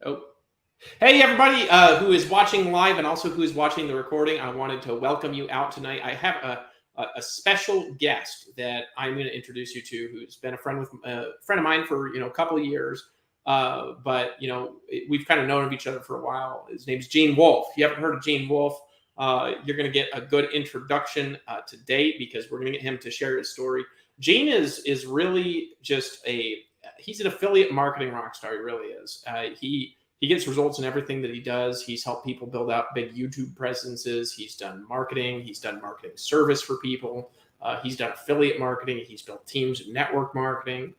Oh, hey everybody who is watching live and also who is watching the recording. I wanted to welcome you out tonight. I have a special guest that I'm going to introduce you to, who's been a friend of mine for a couple of years. But we've kind of known of each other for a while. His name's Gene Wolff. If you haven't heard of Gene Wolff, you're going to get a good introduction to date because we're going to get him to share his story. Gene is really just he's an affiliate marketing rock star. He really is. He gets results in everything that he does. He's helped people build out big YouTube presences. He's done marketing. He's done marketing service for people. He's done affiliate marketing. He's built teams of network marketing.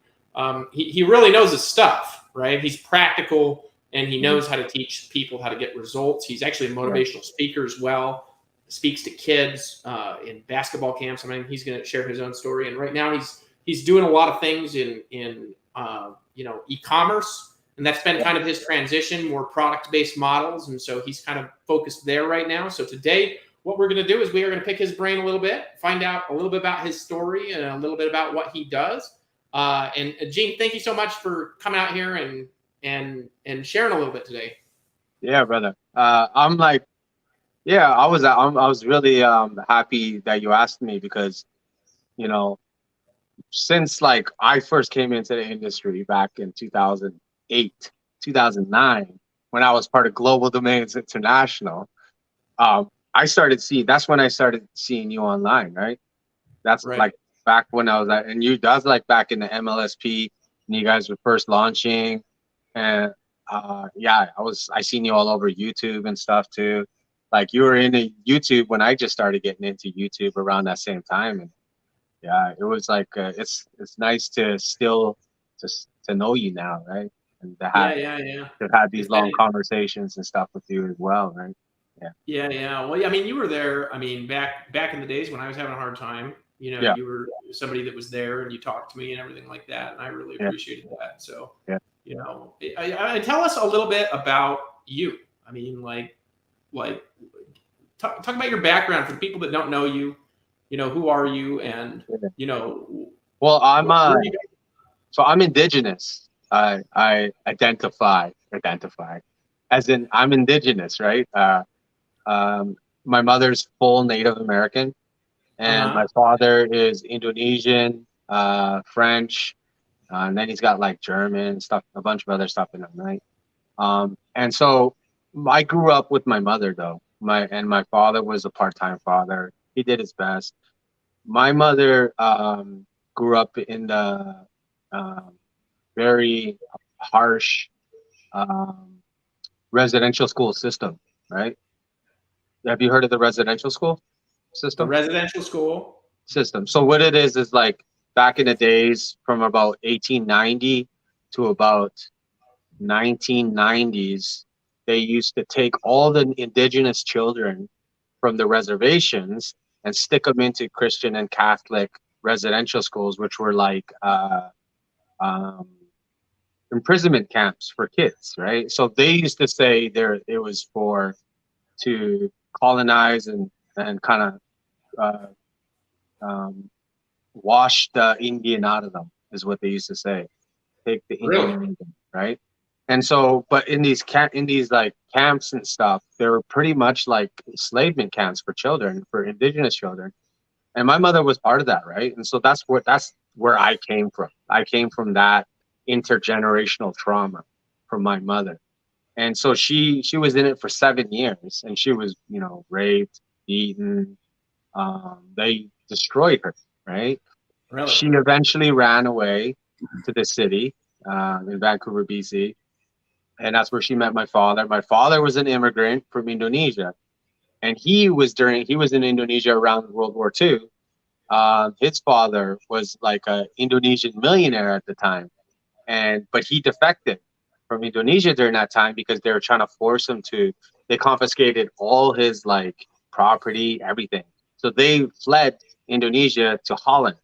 He really knows his stuff, right? He's practical and he knows how to teach people how to get results. He's actually a motivational speaker as well. Speaks to kids in basketball camps. I mean, he's going to share his own story. And right now he's doing a lot of things in e-commerce. And that's been kind of his transition, more product-based models. And so he's kind of focused there right now. So today, what we're going to do is we are going to pick his brain a little bit, find out a little bit about his story and a little bit about what he does. And Gene, thank you so much for coming out here and sharing a little bit today. Yeah, brother. I was really happy that you asked me because, you know, since like I first came into the industry back in 2008, 2009, when I was part of Global Domains International, that's when I started seeing you online, right? That's Right. like back when I was at, and that's like back in the MLSP, and you guys were first launching. And I seen you all over YouTube and stuff too. Like you were into YouTube when I just started getting into YouTube around that same time. And yeah, it was like it's nice to still to know you now, right? And Yeah. to have It's these been long conversations and stuff with you as well, right? Yeah. Yeah. Well, I mean, you were there. I mean, back in the days when I was having a hard time, Yeah. you were somebody that was there and you talked to me and everything like that, and I really Yeah. appreciated that. So, Yeah. tell us a little bit about you. I mean, like talk about your background for the people that don't know you. Who are you, and Yeah. you know, Well, where do you so I'm indigenous. I identify as in I'm indigenous, right? Um, my mother's full Native American, and my Uh-huh. father is Indonesian, French, and then he's got like German stuff, a bunch of other stuff in him, right? And so I grew up with my mother though. My father was a part-time father. He did his best. My mother grew up in the um, very harsh um, residential school system, right? Have you heard of the residential school The system? residential school. So what it is like back in the days from about 1890 to about 1990s, they used to take all the indigenous children from the reservations and stick them into Christian and Catholic residential schools, which were like um, imprisonment camps for kids, right? So they used to say there it was for to colonize and kind of um, wash the Indian out of them is what they used to say. Take the Indian Really? out of them, right? And so, but in these like camps and stuff, they were pretty much like enslavement camps for children, for indigenous children. And my mother was part of that, right? And so that's where I came from. I came from that intergenerational trauma from my mother. And so she was in it for 7 years, and she was raped, beaten. They destroyed her, right? Really? She eventually ran away to the city in Vancouver, BC, and that's where she met my father. My father was an immigrant from Indonesia, and he was in Indonesia around World War II. His father was like a Indonesian millionaire at the time, but he defected from Indonesia during that time because they were trying to force him to. They confiscated all his like property, everything. So they fled Indonesia to Holland,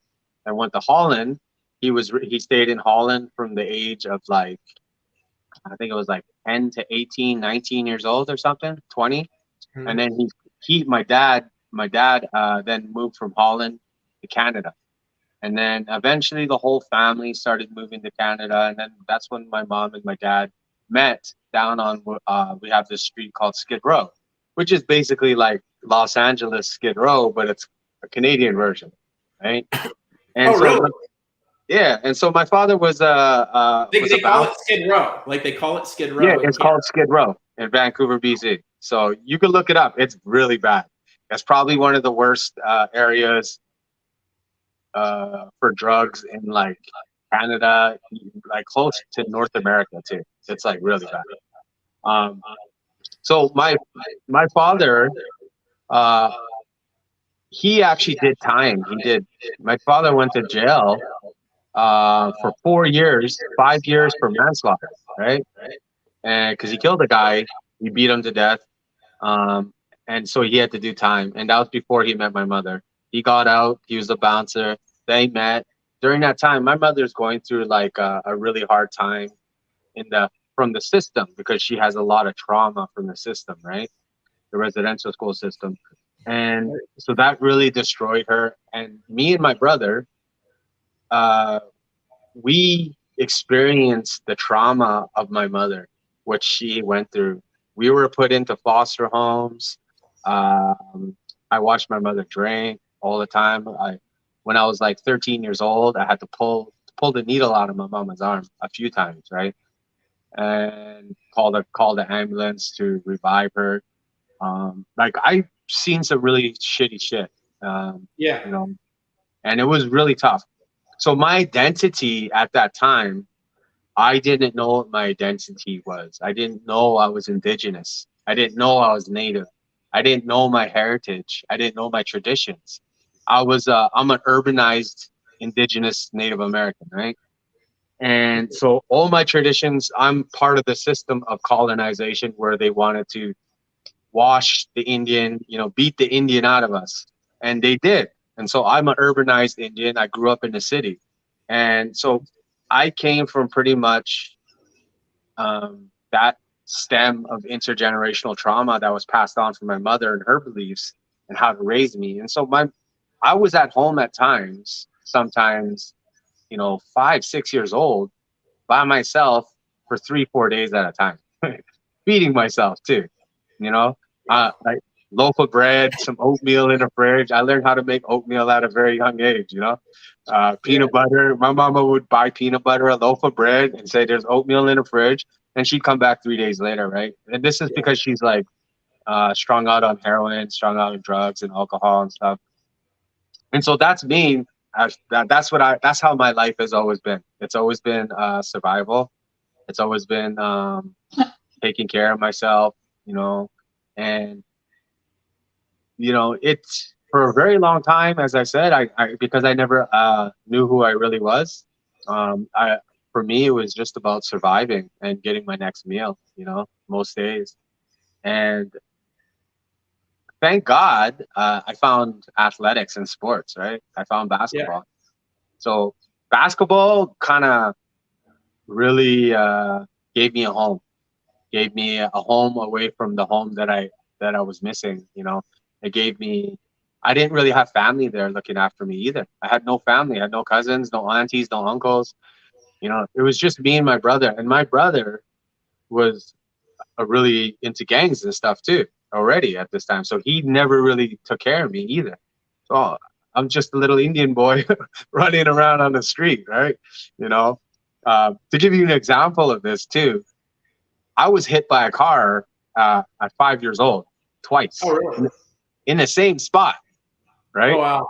and went to Holland. He stayed in Holland from the age of like I think it was like 10 to 18, 19 years old or something, 20. And Mhm. then my dad then moved from Holland to Canada. And then eventually the whole family started moving to Canada. And then that's when my mom and my dad met down on we have this street called Skid Row, which is basically like Los Angeles Skid Row, but it's a Canadian version, right? And Oh, so really? yeah, and so my father was They a call bouncer. it Skid Row. Like they call it Skid Yeah, Row in it's Canada. called Skid Row in Vancouver, BC. So you can look it up. It's really bad. That's probably one of the worst areas for drugs in like Canada, like close to North America too. It's like really bad. Um, so my father, uh, he actually did time. He did. My father went to jail for 4 years, 5 years for manslaughter, right? And because he killed a guy, he beat him to death. Um, and so he had to do time. And that was before he met my mother. He got out, he was a bouncer. They met. During that time, my mother's going through like a really hard time in the from the system because she has a lot of trauma from the system, right? The residential school system. And so that really destroyed her. And me and my brother, uh, we experienced the trauma of my mother, what she went through. We were put into foster homes. Um, I watched my mother drink all the time. When I was like 13 years old, I had to pull the needle out of my mama's arm a few times, right? And call the ambulance to revive her. Like I've seen some really shitty shit, Yeah. you know, and it was really tough. So my identity at that time, I didn't know what my identity was. I didn't know I was indigenous. I didn't know I was native. I didn't know my heritage. I didn't know my traditions. I'm an urbanized indigenous Native American, right? And so all my traditions, I'm part of the system of colonization where they wanted to wash the Indian, beat the Indian out of us. And they did. And so I'm an urbanized Indian. I grew up in the city. And so I came from pretty much that stem of intergenerational trauma that was passed on from my mother and her beliefs and how to raise me. And so I was at home at times, sometimes, 5, 6 years old by myself for 3, 4 days at a time, feeding myself too, like local bread, some oatmeal in the fridge. I learned how to make oatmeal at a very young age. Yeah. Peanut butter. My mama would buy peanut butter, a loaf of bread, and say there's oatmeal in the fridge. And she'd come back 3 days later, right? And this is Yeah. because she's like strung out on heroin, strung out on drugs and alcohol and stuff. And so that's me. That's how my life has always been. It's always been survival. It's always been taking care of myself, and it's for a very long time, as I said, I because I never knew who I really was. For me, it was just about surviving and getting my next meal, most days. And thank God, I found athletics and sports, right? I found Yeah. basketball. So basketball kind of really gave me a home, gave me a home away from the home that I was missing. It gave me. I didn't really have family there looking after me either. I had no family. I had no cousins, no aunties, no uncles. It was just me and my brother. And my brother was really into gangs and stuff too already at this time. So he never really took care of me either. So I'm just a little Indian boy running around on the street, right? To give you an example of this too, I was hit by a car at 5 years old twice Oh, really? in the same spot, Oh, right? wow.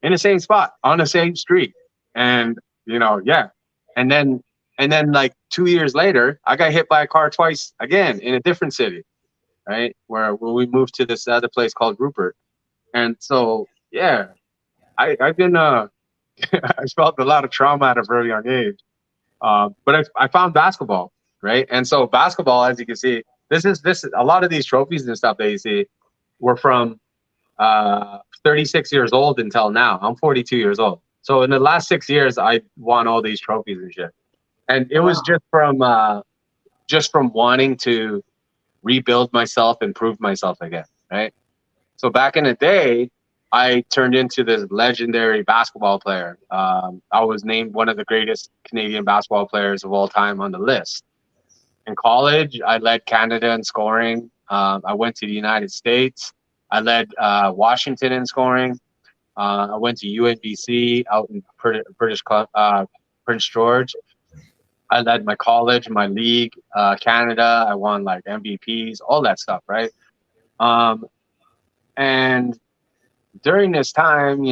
In the same spot on the same street. And, yeah. And then like 2 years later, I got hit by a car twice again in a different city, right? Where we moved to this other place called Rupert. And so, yeah, I've been, I felt a lot of trauma at a very young age. But I found basketball, right? And so basketball, as you can see, this a lot of these trophies and stuff that you see were from 36 years old until now. I'm 42 years old. So in the last 6 years, I won all these trophies and shit. And it Oh, was wow. just from wanting to rebuild myself and prove myself again, right? So back in the day, I turned into this legendary basketball player. I was named one of the greatest Canadian basketball players of all time on the list. In college, I led Canada in scoring. I went to the United States. I led Washington in scoring. I went to UNBC out in Prince George. I led my college, my league, Canada. I won like MVPs, all that stuff, right? And during this time,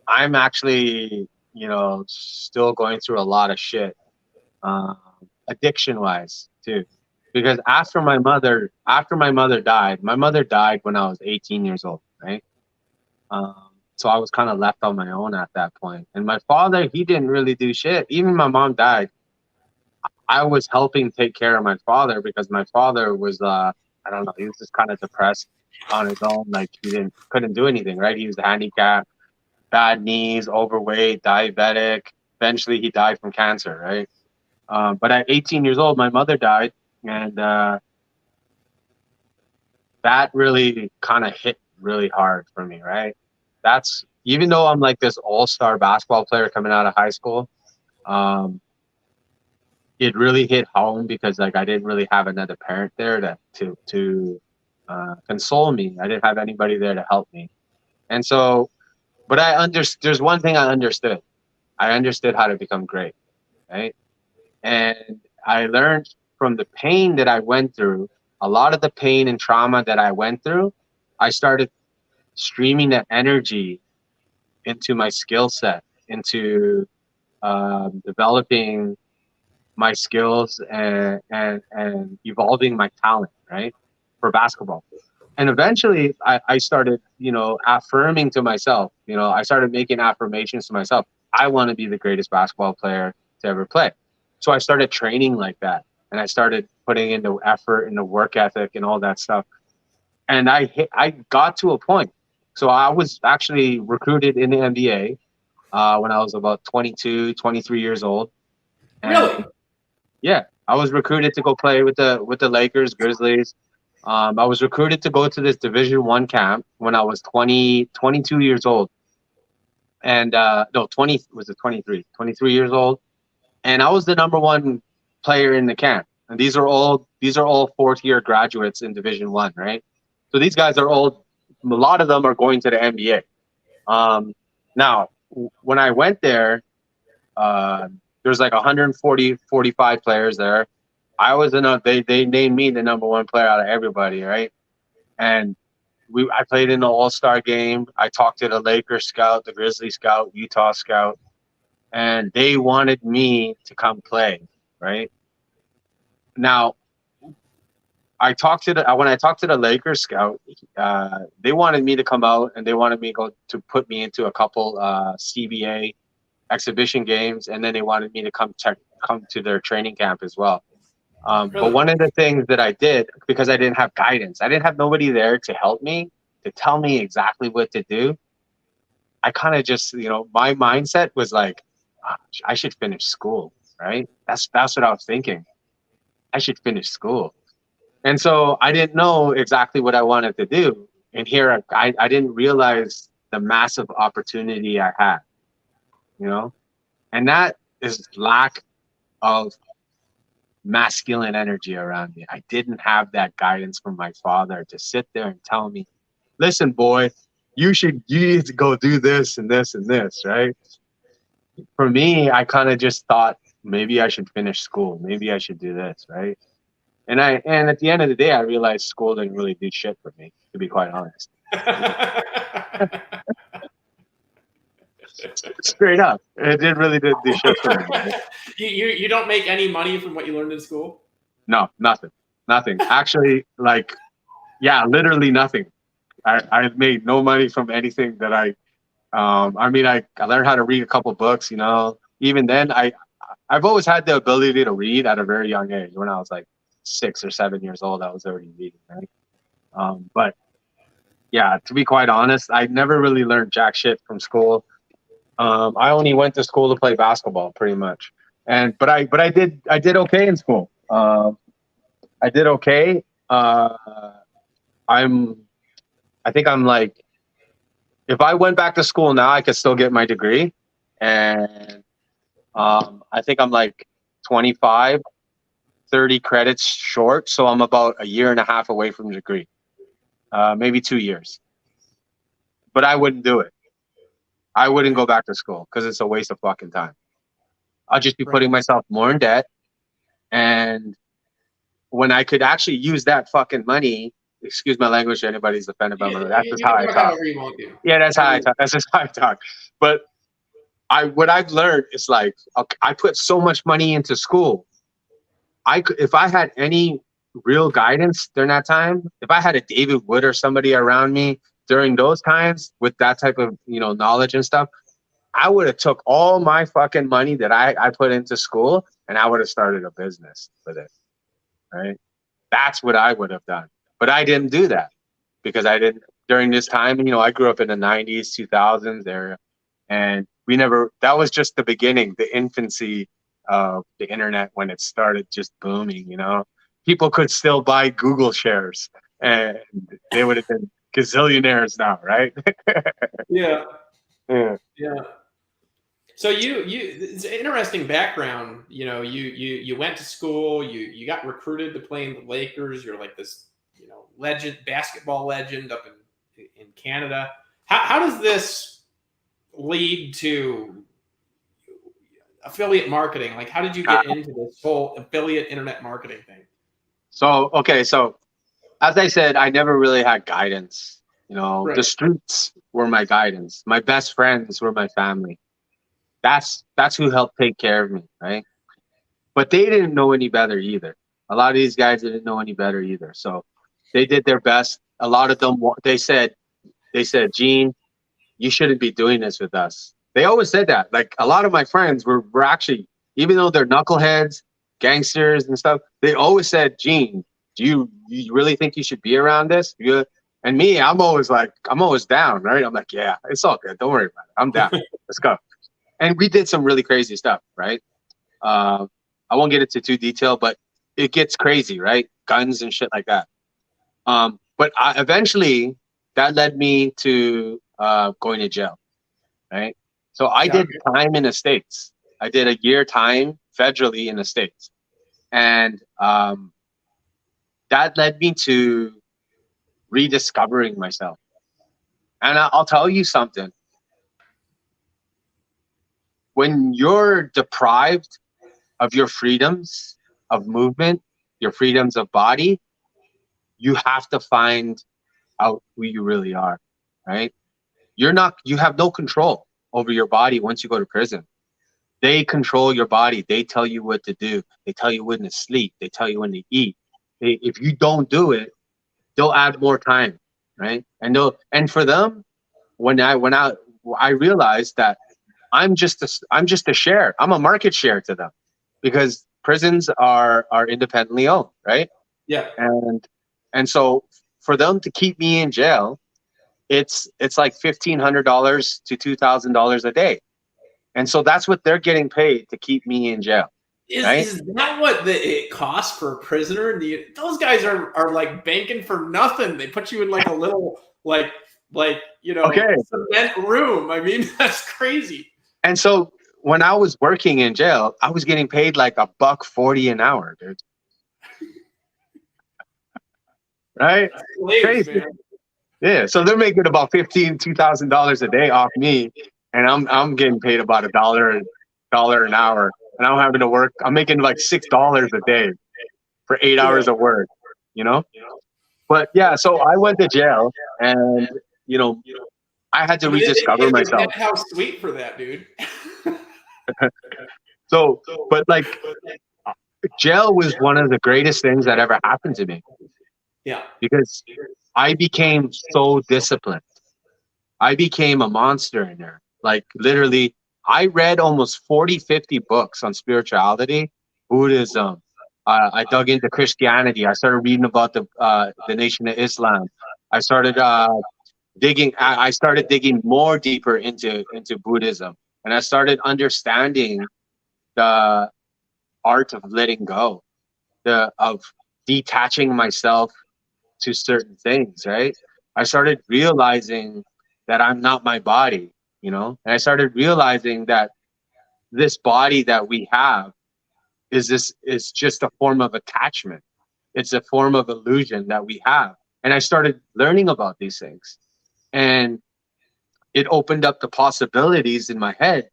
I'm actually, still going through a lot of shit, addiction wise too, because after my mother died, when I was 18 years old, right? So I was kind of left on my own at that point. And my father, he didn't really do shit. Even my mom died, I was helping take care of my father because my father was, I don't know, he was just kind of depressed on his own. Like couldn't do anything, right? He was handicapped, bad knees, overweight, diabetic. Eventually he died from cancer, right? But at 18 years old, my mother died. And that really kind of hit really hard for me, right? That's, even though I'm like this all-star basketball player coming out of high school, it really hit home because like I didn't really have another parent there to console me. I didn't have anybody there to help me. And so, but there's one thing I understood. I understood how to become great, right? And I learned from the pain that I went through, a lot of the pain and trauma that I went through, I started streaming that energy into my skill set, into developing my skills and evolving my talent, right, for basketball. And eventually I started, affirming to myself, I started making affirmations to myself. I want to be the greatest basketball player to ever play. So I started training like that. And I started putting in the effort and the work ethic and all that stuff. And I got to a point. So I was actually recruited in the NBA when I was about 22, 23 years old. And Really? yeah, I was recruited to go play with the Lakers, Grizzlies. I was recruited to go to this Division I camp when I was 22 years old. And no, 20, was it 23 years old. And I was the number one player in the camp. And these are all fourth year graduates in Division I, right? So these guys are all, a lot of them are going to the NBA. Now, when I went there, there's like 45 players there. I was they named me the number one player out of everybody, right? And I played in the All-Star game. I talked to the Lakers scout, the Grizzly scout, Utah scout, and they wanted me to come play, right? Now, when I talked to the Lakers scout, they wanted me to come out and they wanted me to put me into a couple CBA exhibition games, and then they wanted me to come to their training camp as well. But one of the things that I did, because I didn't have guidance, I didn't have nobody there to help me, to tell me exactly what to do. I kind of just, my mindset was like, I should finish school, right? That's what I was thinking. I should finish school. And so I didn't know exactly what I wanted to do. And here I didn't realize the massive opportunity I had, and that is lack of masculine energy around me. I didn't have that guidance from my father to sit there and tell me, listen, boy, you need to go do this and this and this, right? For me, I kind of just thought maybe I should finish school. Maybe I should do this, right? And at the end of the day, I realized school didn't really do shit for me, to be quite honest. Straight up, it didn't really do shit for me. Right? You don't make any money from what you learned in school? No, nothing. Actually, literally nothing. I made no money from anything that I learned how to read a couple books, Even then, I've always had the ability to read at a very young age. When I was like 6 or 7 years old, I was already reading, right? But yeah, to be quite honest, I never really learned jack shit from school. I only went to school to play basketball, pretty much. But I did okay in school. I did okay. I think I'm like, if I went back to school now, I could still get my degree. And I think I'm like 25. 30 credits short, so I'm about a year and a half away from the degree, maybe 2 years. But I wouldn't do it. I wouldn't go back to school because it's a waste of fucking time. I'll just be putting myself more in debt. And when I could actually use that fucking money, excuse my language, anybody's offended by my, that's just You how can I talk talk. however you want to. Yeah, that's how I talk. That's just how I talk. But what I've learned is like, I put so much money into school. If I had any real guidance during that time, if I had a David Wood or somebody around me during those times with that type of, knowledge and stuff, I would have took all my fucking money that I put into school and I would have started a business with it. Right? That's what I would have done. But I didn't do that because I didn't during this time. I grew up in the 90s, 2000s area, and that was just the beginning, the infancy of the internet when it started just booming. People could still buy Google shares and they would have been gazillionaires now, right? Yeah. Yeah. Yeah. So it's an interesting background. You went to school, you got recruited to play in the Lakers. You're like this, legend, basketball legend up in Canada. How does this lead to affiliate marketing? Like, how did you get into this whole affiliate internet marketing thing? So as I said, I never really had guidance. Right. The streets were my guidance. My best friends were my family. That's who helped take care of me, right? But they didn't know any better either. A lot of these guys didn't know any better either. So they did their best. A lot of them, they said, Gene, you shouldn't be doing this with us. They always said that. Like a lot of my friends were actually, even though they're knuckleheads, gangsters and stuff, they always said, Gene, do you really think you should be around this? And me, I'm always down, right? I'm like, yeah, it's all good. Don't worry about it. I'm down. Let's go. And we did some really crazy stuff, right? I won't get into too detail, but it gets crazy, right? Guns and shit like that. But eventually that led me to going to jail, right? So I did time in the States. I did a year time federally in the States. And that led me to rediscovering myself. And I'll tell you something. When you're deprived of your freedoms of movement, your freedoms of body, you have to find out who you really are, right? You have no control over your body once you go to prison. They control your body. They tell you what to do. They tell you when to sleep. They tell you when to eat. If you don't do it, they'll add more time, right? And for them, when I realized that I'm just a share. I'm a market share to them because prisons are independently owned, right? Yeah. And so for them to keep me in jail, it's like $1,500 to $2,000 a day. And so that's what they're getting paid to keep me in jail. Is that what it costs for a prisoner? Those guys are like banking for nothing. They put you in like a little cement room. I mean, that's crazy. And so when I was working in jail, I was getting paid like $1.40 an hour, dude. Right? Crazy. Man. Yeah. So they're making about $2,000 a day off me, and I'm getting paid about $1 an hour, and I'm having to work. I'm making like $6 a day for 8 hours of work. But yeah, so I went to jail, and I had to rediscover myself. How sweet for that, dude. So, but like, jail was one of the greatest things that ever happened to me. Yeah. Because I became so disciplined. I became a monster in there. Like literally, I read almost 40, 50 books on spirituality, Buddhism. I dug into Christianity. I started reading about the Nation of Islam. I started digging. I started digging more deeper into Buddhism, and I started understanding the art of letting go, of detaching myself to certain things. Right? I started realizing that I'm not my body, and I started realizing that this body that we have is just a form of attachment. It's a form of illusion that we have. And I started learning about these things, and it opened up the possibilities in my head.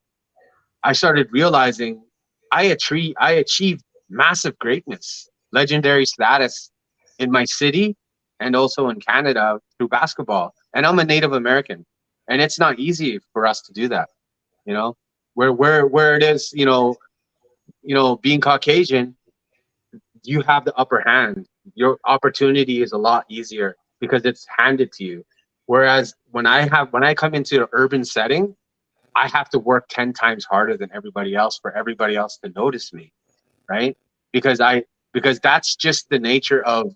I started realizing I achieved massive greatness, legendary status in my city and also in Canada through basketball. And I'm a Native American, and it's not easy for us to do that. You know, where it is, being Caucasian, you have the upper hand. Your opportunity is a lot easier because it's handed to you. Whereas when I come into an urban setting, I have to work 10 times harder than everybody else for everybody else to notice me, right? Because because that's just the nature of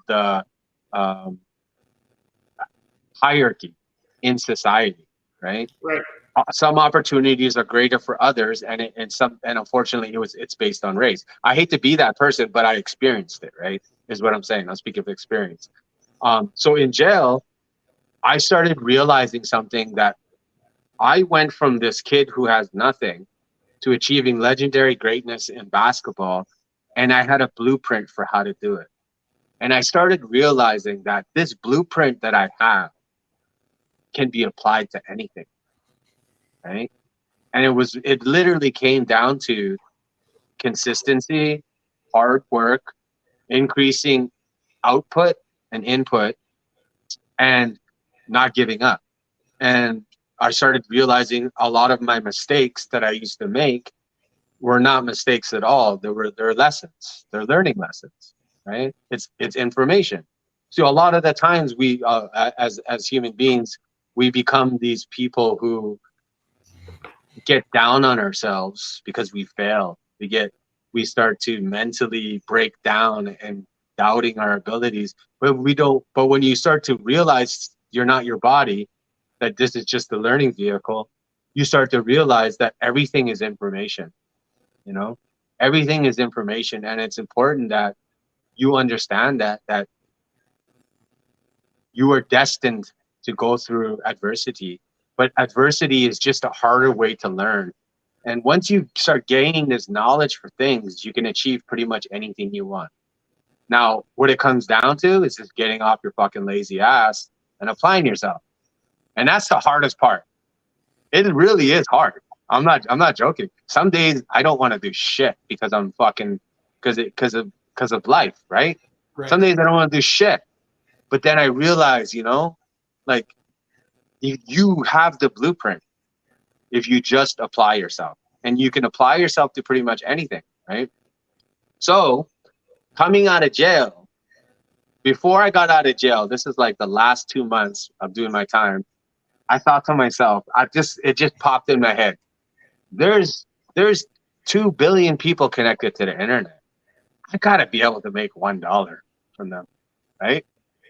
the um, hierarchy in society, right? Right. Some opportunities are greater for others, and unfortunately it's based on race. I hate to be that person, but I experienced it, right? Is what I'm saying. I'm speaking of experience. So in jail, I started realizing something, that I went from this kid who has nothing to achieving legendary greatness in basketball, and I had a blueprint for how to do it. And I started realizing that this blueprint that I have can be applied to anything, right? And it literally came down to consistency, hard work, increasing output and input, and not giving up. And I started realizing a lot of my mistakes that I used to make were not mistakes at all. They're lessons. They're learning lessons, right? It's information. So a lot of the times we, as human beings, we become these people who get down on ourselves because we fail. We start to mentally break down and doubting our abilities. But we don't. But when you start to realize you're not your body, that this is just a learning vehicle, you start to realize that everything is information. You know, everything is information, and it's important that you understand that you are destined to go through adversity, but adversity is just a harder way to learn. And once you start gaining this knowledge for things, you can achieve pretty much anything you want. Now, what it comes down to is just getting off your fucking lazy ass and applying yourself. And that's the hardest part. It really is hard. I'm not joking. Some days I don't want to do shit because I'm fucking because of life, right? Right. Some days I don't want to do shit. But then I realize, like you have the blueprint if you just apply yourself. And you can apply yourself to pretty much anything, right? So coming out of jail, before I got out of jail, this is like the last 2 months of doing my time, I thought to myself, it just popped in my head. There's 2 billion people connected to the internet. I gotta be able to make $1 from them, right?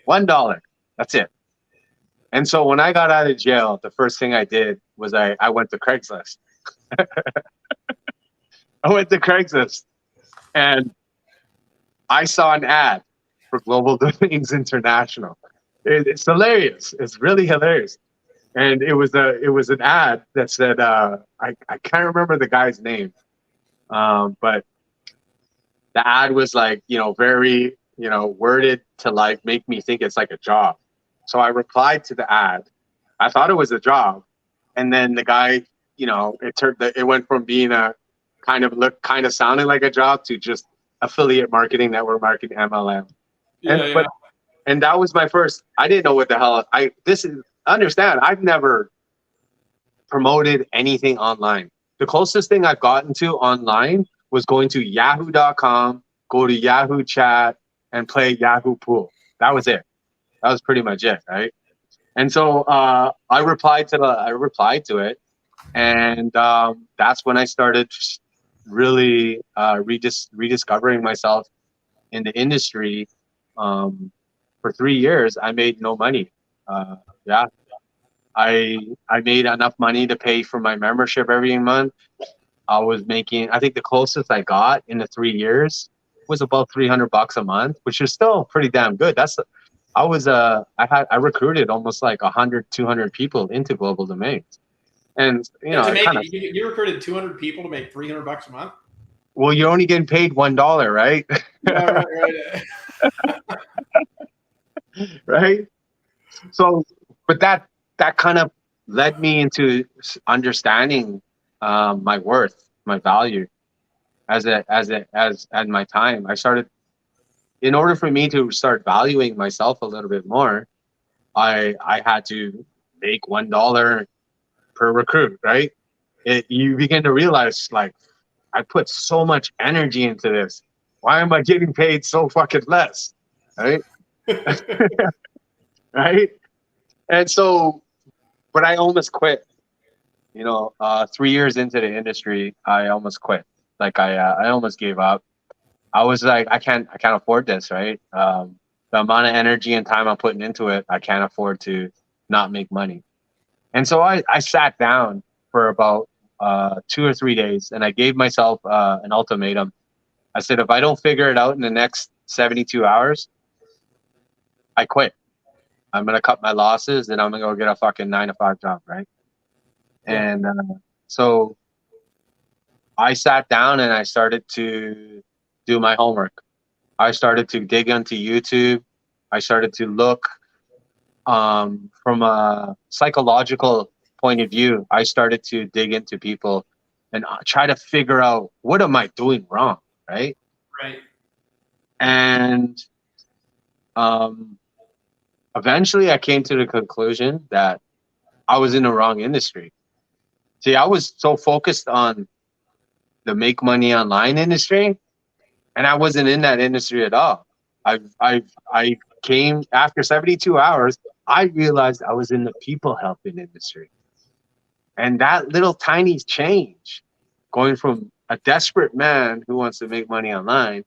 $1. That's it. And so when I got out of jail, the first thing I did was I went to Craigslist. I went to Craigslist and I saw an ad for Global Domains International. It's hilarious. It's really hilarious. And it was an ad that said I can't remember the guy's name, but the ad was like very worded to like make me think it's like a job. So I replied to the ad. I thought it was a job, and then the guy, it went from being a kind of sounding like a job to just affiliate marketing, network marketing, MLM. And that was my first. I didn't know what the hell understand. I've never promoted anything online. The closest thing I've gotten to online was going to yahoo.com, go to Yahoo chat, and play Yahoo pool. That was it. That was pretty much it, right? And so I replied to it, and that's when I started really rediscovering myself in the industry. For 3 years, I made no money. I made enough money to pay for my membership every month. I was making, I think the closest I got in the 3 years was about $300 a month, which is still pretty damn good. I recruited almost like 100, 200 people into Global Domains. And, You recruited 200 people to make $300 a month? well, you're only getting paid $1, right? Yeah, right. Right. So, but that kind of led me into understanding my worth, my value as my time. I started, in order for me to start valuing myself a little bit more, I had to make $1 per recruit, right? You begin to realize, like, I put so much energy into this. Why am I getting paid so fucking less? Right? Right? And so, but I almost quit. 3 years into the industry, I almost quit. Like I almost gave up. I was like, I can't afford this, right? The amount of energy and time I'm putting into it, I can't afford to not make money. And so I sat down for about 2 or 3 days, and I gave myself an ultimatum. I said, if I don't figure it out in the next 72 hours, I quit. I'm gonna cut my losses, and I'm gonna go get a fucking 9 to 5 job, right? Yeah. And so I sat down and I started to do my homework. I started to dig into YouTube. I started to look from a psychological point of view. I started to dig into people and try to figure out, what am I doing wrong, right? Right. And um, eventually I came to the conclusion that I was in the wrong industry. See, I was so focused on the make money online industry, and I wasn't in that industry at all. I came after 72 hours. I realized I was in the people helping industry, and that little tiny change, going from a desperate man who wants to make money online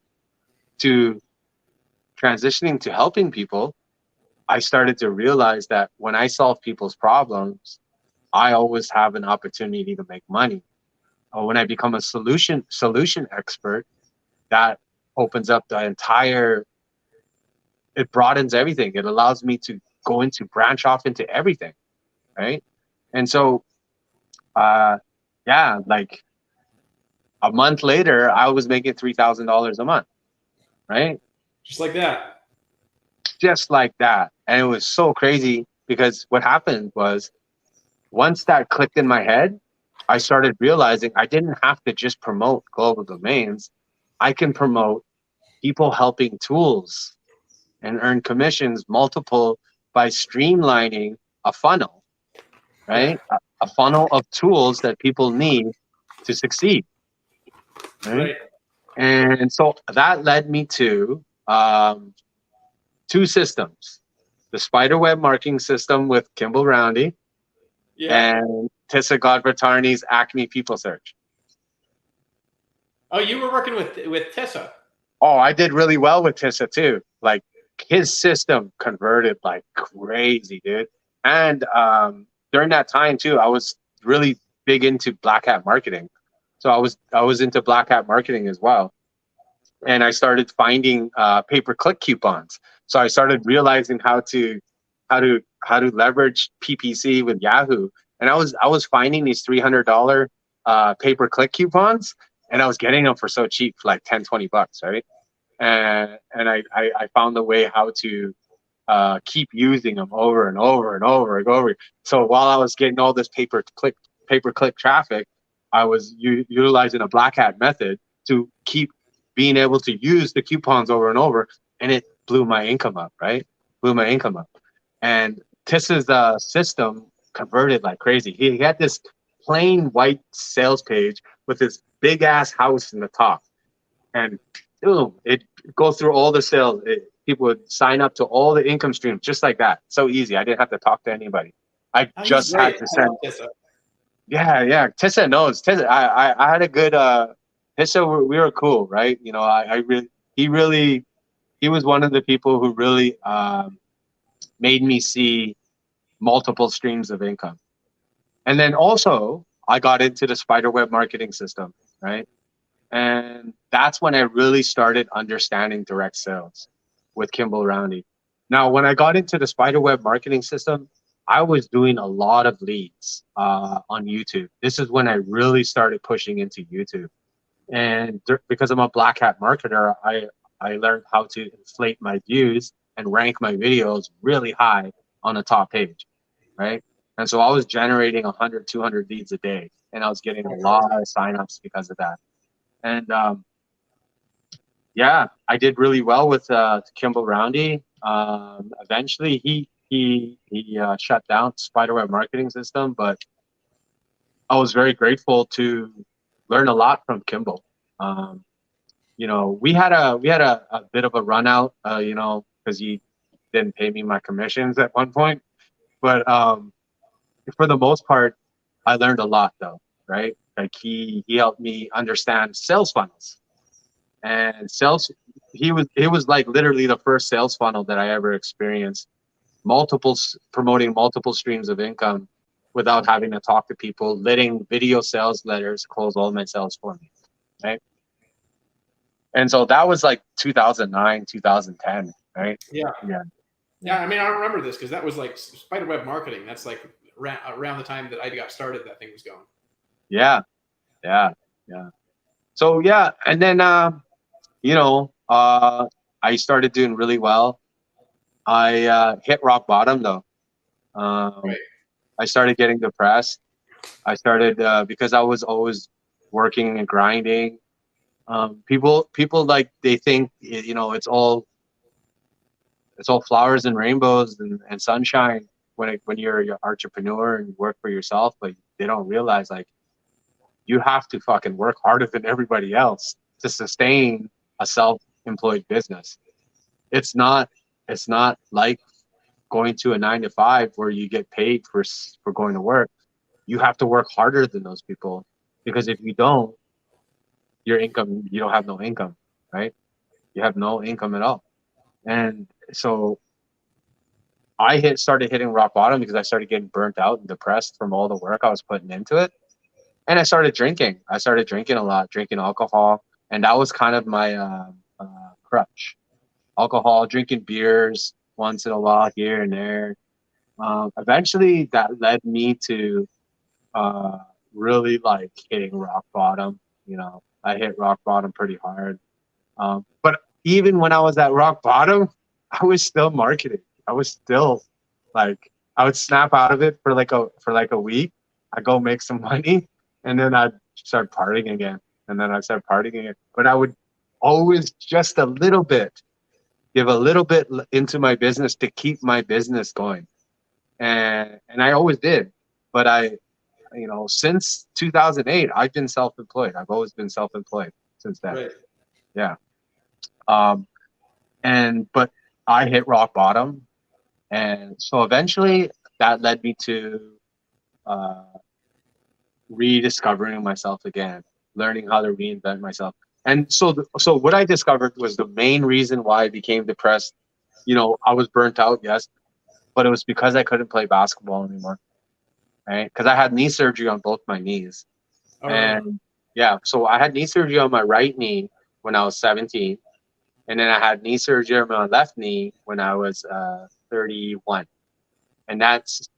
to transitioning to helping people, I started to realize that when I solve people's problems, I always have an opportunity to make money. Or when I become a solution expert, that opens up the entire, it broadens everything. It allows me to branch off into everything, right? And so uh yeah, like a month later I was making $3,000 a month, right? Just like that. Just like that. And it was so crazy, because what happened was, once that clicked in my head, I started realizing I didn't have to just promote global domains. I can promote people helping tools and earn commissions multiple by streamlining a funnel, Yeah. right? A funnel of tools that people need to succeed, right? Right. And so that led me to two systems: the spiderweb marketing system with Kimball Roundy, Yeah. and Tissa Godvartarni's Acme People Search. Oh, you were working with Tessa. Oh, I did really well with Tissa too. Like, his system converted like crazy, dude. And during that time too, I was really big into black hat marketing. So I was into black hat marketing as well. And I started finding pay-per-click coupons. So I started realizing how to leverage PPC with Yahoo. And I was finding these $300 pay-per-click coupons, and I was getting them for so cheap, like 10, $20, right? And I found a way how to keep using them over and over and over and over. So while I was getting all this pay-per-click traffic, I was utilizing a black hat method to keep being able to use the coupons over and over, and it blew my income up, right? Blew my income up. And Tissa's system converted like crazy. He had this plain white sales page with this big ass house in the top, and boom, it goes through all the sales. People would sign up to all the income streams just like that. So easy. I didn't have to talk to anybody. I Oh, he's just had great. to I send. love Tessa. Yeah. Tissa knows. Tissa, I had a good. Tissa, we were cool, right? He was one of the people who really made me see multiple streams of income. And then also, I got into the spiderweb marketing system, right? And that's when I really started understanding direct sales with Kimball Roundy. Now, when I got into the spiderweb marketing system, I was doing a lot of leads on YouTube. This is when I really started pushing into YouTube. And because I'm a black hat marketer, I learned how to inflate my views and rank my videos really high on the top page, right? And so I was generating 100, 200 leads a day, and I was getting a lot of signups because of that. And yeah, I did really well with Kimball Roundy. Eventually, he shut down Spiderweb marketing system, but I was very grateful to learn a lot from Kimball. Um, you know, we had a bit of a run out, you know, because he didn't pay me my commissions at one point. But for the most part, I learned a lot though, right? Like he helped me understand sales funnels and sales. He was like literally the first sales funnel that I ever experienced. Promoting multiple streams of income without having to talk to people, letting video sales letters close all my sales for me, right? And so that was like 2009, 2010, right? Yeah. Yeah. Yeah. I mean, I remember this because that was like spiderweb marketing. That's like around the time that I got started, that thing was going. Yeah. Yeah. Yeah. So yeah, and then you know, I started doing really well. I hit rock bottom though. Right. I started getting depressed. I started because I was always working and grinding. People like they think you know it's all flowers and rainbows and sunshine when you're an entrepreneur and you work for yourself, but they don't realize like you have to fucking work harder than everybody else to sustain a self-employed business. It's not like going to a 9 to 5 where you get paid for going to work. You have to work harder than those people, because if you don't, you don't have no income, right? You have no income at all. And so I started hitting rock bottom because I started getting burnt out and depressed from all the work I was putting into it. And I started drinking. I started drinking a lot, drinking alcohol. And that was kind of my crutch. Alcohol, drinking beers once in a while here and there. Eventually, that led me to uh, really like hitting rock bottom. You know, I hit rock bottom pretty hard. But even when I was at rock bottom, I was still marketing. I was still like, I would snap out of it for like a week. I go make some money, and then I'd start partying again, and then I'd start partying again. But I would always just a little bit give a little bit into my business to keep my business going, and I always did. But you know, since 2008, I've been self-employed. I've always been self-employed since then. Right. Yeah. Um, but I hit rock bottom, and so eventually that led me to uh, rediscovering myself again, learning how to reinvent myself. And so what I discovered was the main reason why I became depressed. You know, I was burnt out, yes, but it was because I couldn't play basketball anymore, right? Because I had knee surgery on both my knees, All right. and yeah, so I had knee surgery on my right knee when I was 17. And then I had knee surgery on my left knee when I was 31. And that's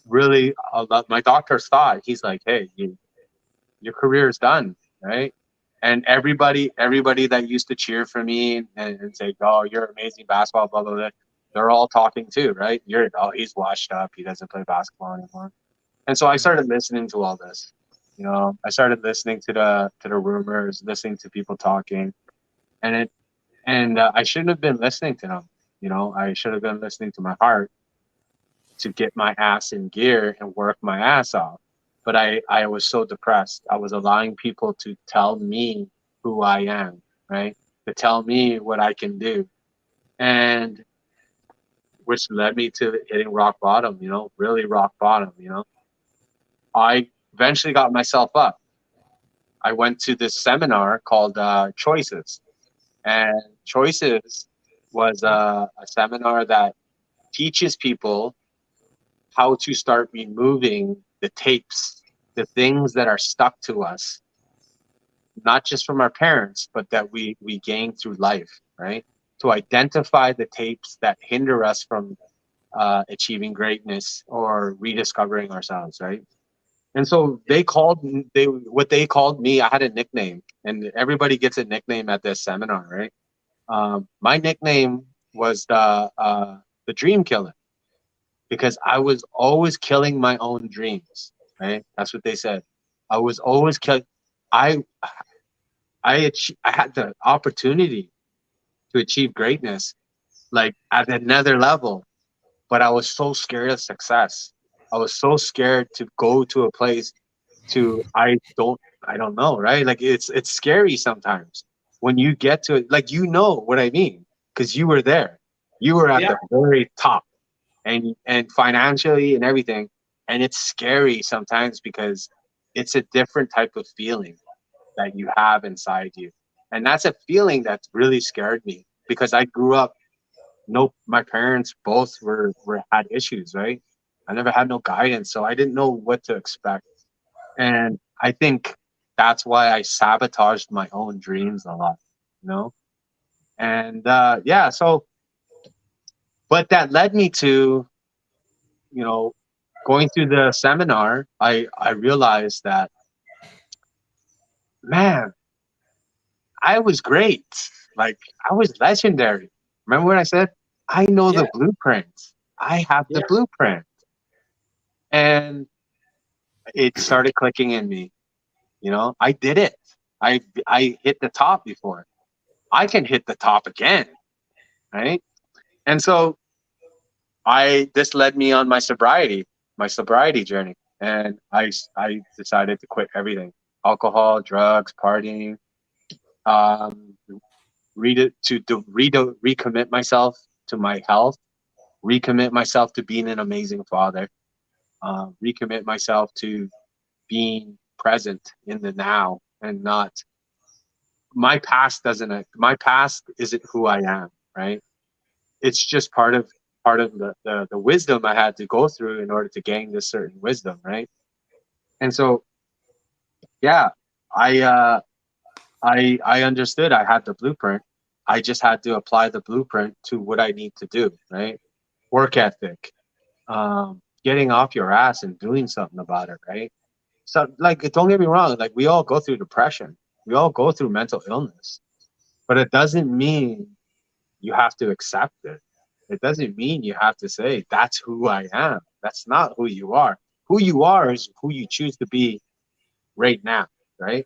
really a lot. My doctor thought, he's like, hey, your career is done, right? And everybody that used to cheer for me and say, oh, you're amazing basketball, blah, blah, blah, they're all talking too, right? Oh, he's washed up. He doesn't play basketball anymore. And so I started listening to all this. You know, I started listening to the rumors, listening to people talking, and I shouldn't have been listening to them. You know, I should have been listening to my heart to get my ass in gear and work my ass off. But I was so depressed. I was allowing people to tell me who I am, right? To tell me what I can do. And which led me to hitting rock bottom, you know, really rock bottom, you know. I eventually got myself up. I went to this seminar called Choices. And Choices was a seminar that teaches people how to start removing the tapes, the things that are stuck to us, not just from our parents, but that we gain through life, right? To identify the tapes that hinder us from achieving greatness or rediscovering ourselves, right? And so what they called me, I had a nickname, and everybody gets a nickname at this seminar, right? My nickname was the dream killer, because I was always killing my own dreams, right? That's what they said. I was always killing. I I had the opportunity to achieve greatness, like at another level, but I was so scared of success. I was so scared to go to a place to I don't know, right? Like it's scary sometimes when you get to it. Like, you know what I mean, because you were there. You were at Yeah. the very top, and financially and everything, and it's scary sometimes because it's a different type of feeling that you have inside you. And that's a feeling that's really scared me, because I grew up, no, my parents both were had issues, right? I never had no guidance, so I didn't know what to expect. And I think that's why I sabotaged my own dreams a lot, you know? And yeah, so, but that led me to, you know, going through the seminar, I realized that, man, I was great. Like, I was legendary. Remember when I said, I know Yeah. the blueprint. I have the Yeah. blueprint. And it started clicking in me. You know, I did it. I hit the top before. I can hit the top again, right? And so I this led me on my sobriety journey, and I decided to quit everything: alcohol, drugs, partying, um, recommit myself to my health, recommit myself to being an amazing father, recommit myself to being present in the now, and not my past isn't who I am, right? It's just part of the wisdom I had to go through in order to gain this certain wisdom, right? And so, yeah, I uh I understood I had the blueprint. I just had to apply the blueprint to what I need to do, right? Work ethic, getting off your ass and doing something about it, right? So, like, don't get me wrong, like, we all go through depression, we all go through mental illness, but it doesn't mean you have to accept it. It doesn't mean you have to say, that's who I am. That's not who you are. Who you are is who you choose to be right now, right?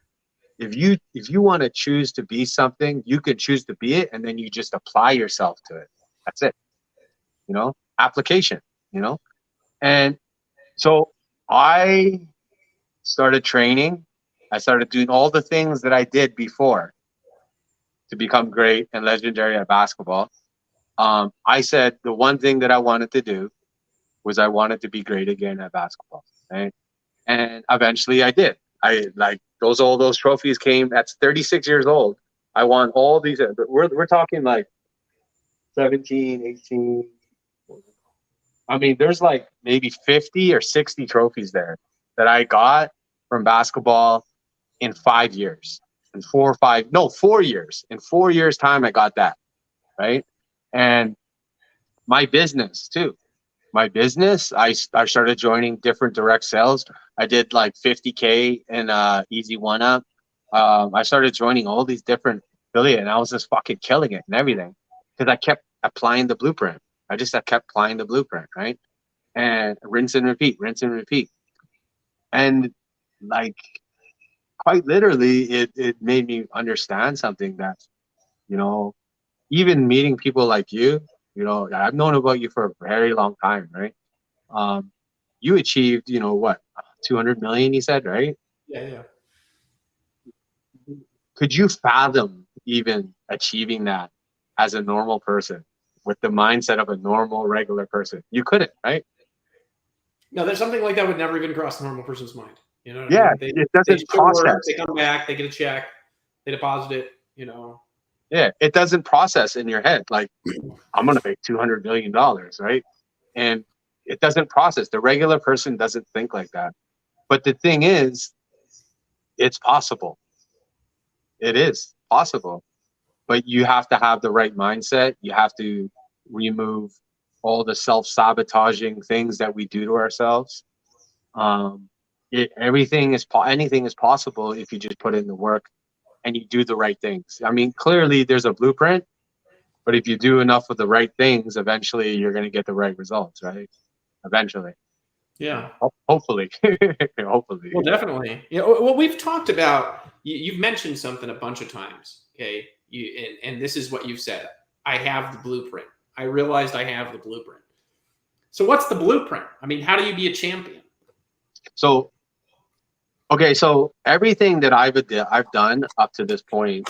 If you want to choose to be something, you can choose to be it, and then you just apply yourself to it. That's it. Application, you know? And so I started training. I started doing all the things that I did before to become great and legendary at basketball. I said the one thing that I wanted to do was I wanted to be great again at basketball, right? And eventually I did. I like all those trophies came at 36 years old. I won all these. We're talking like 17, 18. I mean, there's like maybe 50 or 60 trophies there that I got from basketball in 5 years. In 4 or 5, no, 4 years. In 4 years' time, I got that, right? And my business too. My business, I started joining different direct sales. I did like 50K in Easy One Up. I started joining all these different affiliate, and I was just fucking killing it and everything because I kept applying the blueprint. I kept applying the blueprint, right? And rinse and repeat. And like, quite literally, it made me understand something that, you know, even meeting people like you, I've known about you for a very long time, right? Um, you achieved, what, 200 million, you said, right? Yeah. Yeah. Could you fathom even achieving that as a normal person with the mindset of a normal, regular person? You couldn't, right? No, there's something like that would never even cross the normal person's mind. You know what I Yeah, mean? it They doesn't do their work, process. they come back, they get a check, they deposit it. You know. Yeah, it doesn't process in your head. Like, I'm going to make $200 million, right? And it doesn't process. The regular person doesn't think like that. But the thing is, it's possible. It is possible. But you have to have the right mindset. You have to remove all the self-sabotaging things that we do to ourselves. Um, anything is possible if you just put in the work and you do the right things. I mean, clearly there's a blueprint, but if you do enough of the right things, eventually you're going to get the right results, right? Eventually. Yeah. Hopefully. Hopefully. Well, definitely. Yeah. Well, we've talked about, you've mentioned something a bunch of times. Okay. And this is what you've said. I have the blueprint. I realized I have the blueprint. So what's the blueprint? I mean, how do you be a champion? So, okay. So everything that I've done up to this point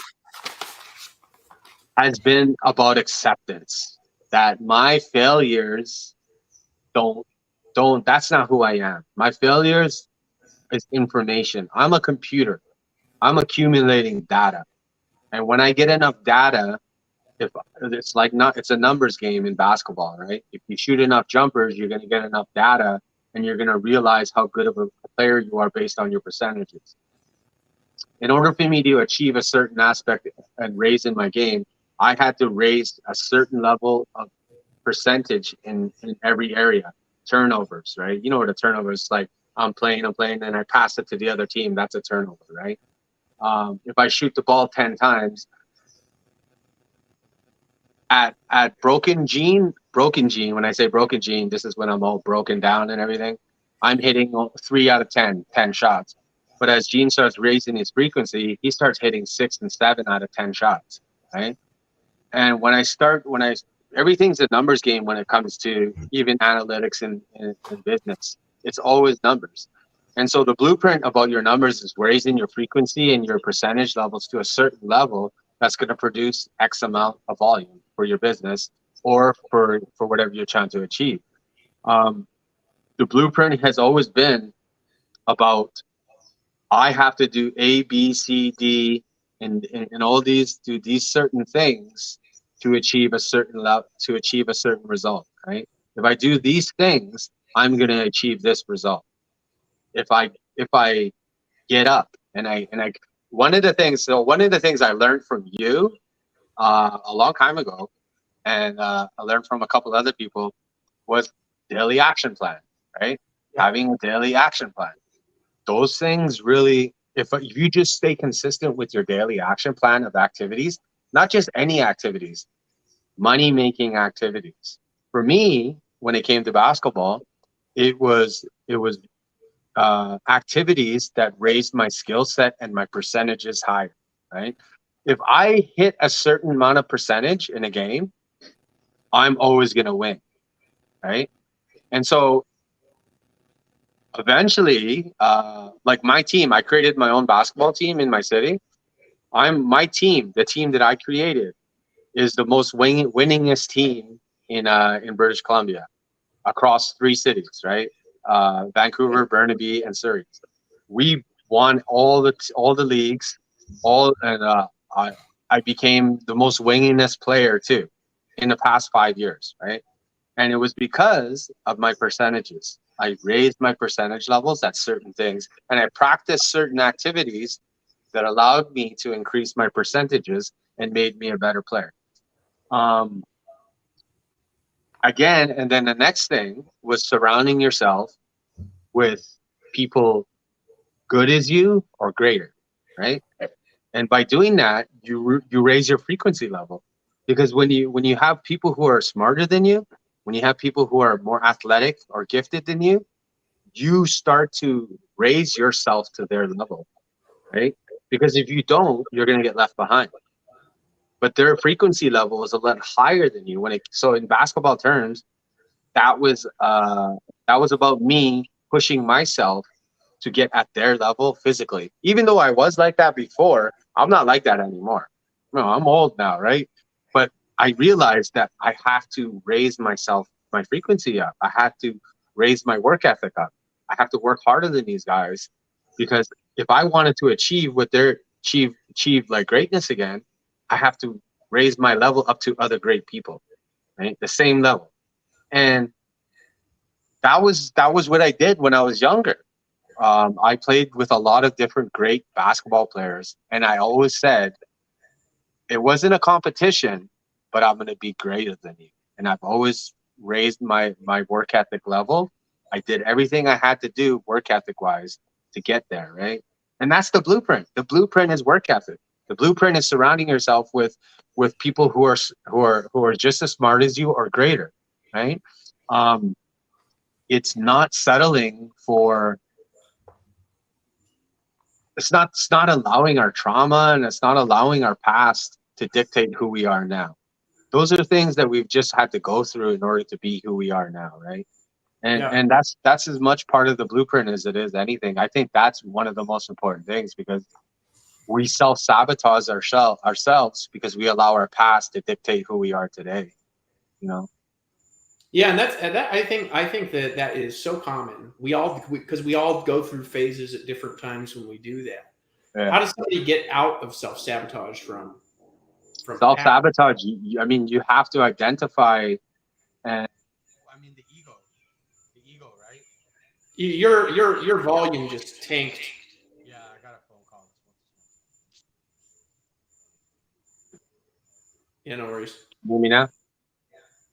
has been about acceptance that my failures don't, that's not who I am. My failures is information. I'm a computer. I'm accumulating data. And when I get enough data, if it's like not, it's a numbers game in basketball, right? If you shoot enough jumpers, you're going to get enough data and you're going to realize how good of a player you are based on your percentages. In order for me to achieve a certain aspect and raise in my game, I had to raise a certain level of percentage in every area. Turnovers, right? You know what a turnover is like. I'm playing, and I pass it to the other team. That's a turnover, right? If I shoot the ball 10 times, at broken gene, when I say broken gene, this is when I'm all broken down and everything. I'm hitting 3 out of 10 shots. But as Gene starts raising his frequency, he starts hitting 6 and 7 out of 10 shots, right? And everything's a numbers game when it comes to even analytics and business. It's always numbers. And so the blueprint about your numbers is raising your frequency and your percentage levels to a certain level that's going to produce X amount of volume for your business or for whatever you're trying to achieve. The blueprint has always been about, I have to do A, B, C, D, and all these, do these certain things to achieve a certain level, to achieve a certain result, right? If I do these things, I'm going to achieve this result. If I get up and I one of the things I learned from you a long time ago, and I learned from a couple other people, was daily action plan, right? Yeah. Having a daily action plan. Those things really, if you just stay consistent with your daily action plan of activities, not just any activities, money-making activities. For me, when it came to basketball, it was activities that raised my skill set and my percentages higher, right? If I hit a certain amount of percentage in a game, I'm always going to win, right? And so eventually, like my team, I created my own basketball team in my city. My team, the team that I created, is the most winningest team in British Columbia across 3 cities, right? Vancouver, Burnaby, and Surrey. We won all the leagues, and I became the most winningest player too in the past 5 years, right? And it was because of my percentages. I raised my percentage levels at certain things, and I practiced certain activities that allowed me to increase my percentages and made me a better player. Again, and then the next thing was surrounding yourself with people good as you or greater, right? And by doing that, you raise your frequency level, because when you have people who are smarter than you, when you have people who are more athletic or gifted than you, you start to raise yourself to their level, right? Because if you don't, you're going to get left behind. But their frequency level is a lot higher than you. So in basketball terms, that was about me pushing myself to get at their level physically. Even though I was like that before, I'm not like that anymore. No, I'm old now, right? But I realized that I have to raise my frequency up. I have to raise my work ethic up. I have to work harder than these guys, because if I wanted to achieve what they're achieve like greatness again, I have to raise my level up to other great people, right? The same level. And that was what I did when I was younger. I played with a lot of different great basketball players, and I always said, it wasn't a competition, but I'm going to be greater than you. And I've always raised my work ethic level. I did everything I had to do work ethic wise to get there, right? And that's the blueprint. The blueprint is work ethic. The blueprint is surrounding yourself with people who are just as smart as you or greater, right? It's not settling for. It's not allowing our trauma, and it's not allowing our past to dictate who we are now. Those are things that we've just had to go through in order to be who we are now, right? And that's as much part of the blueprint as it is anything. I think that's one of the most important things, because we self-sabotage ourselves because we allow our past to dictate who we are today, you know. Yeah, and that I think that is so common. Because we all go through phases at different times when we do that. Yeah. How does somebody get out of self-sabotage from self-sabotage? I mean, you have to identify, and I mean the ego, right? Your volume just tanked. Yeah, I got a phone call. Yeah, no worries. You hear me now?